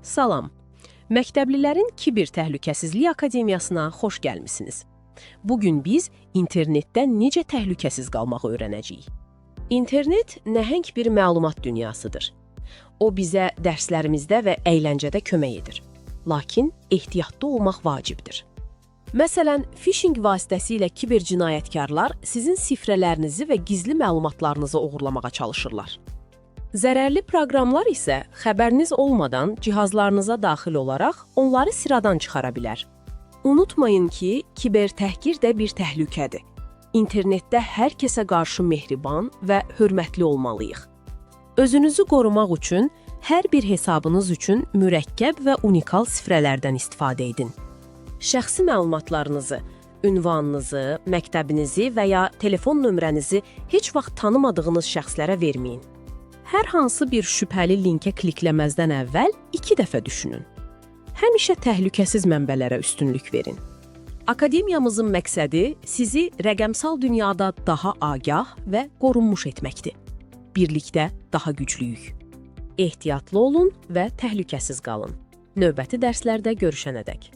Salam. Məktəblilərin Kiber Təhlükəsizlik Akademiyasına xoş gəlmisiniz. Bugün biz internetdə necə təhlükəsiz qalmağı öyrənəcəyik. İnternet nəhəng bir məlumat dünyasıdır. O bizə dərslərimizdə və əyləncədə kömək edir. Lakin ehtiyatlı olmaq vacibdir. Məsələn, phishing vasitəsilə kiber cinayətkarlar sizin sifrələrinizi və gizli məlumatlarınızı oğurlamağa çalışırlar. Zərərli proqramlar isə xəbəriniz olmadan cihazlarınıza daxil olaraq onları sıradan çıxara bilər. Unutmayın ki, kiber təhqir də bir təhlükədir. İnternetdə hər kəsə qarşı mehriban və hörmətli olmalıyıq. Özünüzü qorumaq üçün hər bir hesabınız üçün mürəkkəb və unikal sifrələrdən istifadə edin. Şəxsi məlumatlarınızı, ünvanınızı, məktəbinizi və ya telefon nömrənizi heç vaxt tanımadığınız şəxslərə verməyin. Hər hansı bir şübhəli linkə klikləməzdən əvvəl 2 dəfə düşünün. Həmişə təhlükəsiz mənbələrə üstünlük verin. Akademiyamızın məqsədi sizi rəqəmsal dünyada daha agah və qorunmuş etməkdir. Birlikdə daha güclüyük. Ehtiyatlı olun və təhlükəsiz qalın. Növbəti dərslərdə görüşənədək.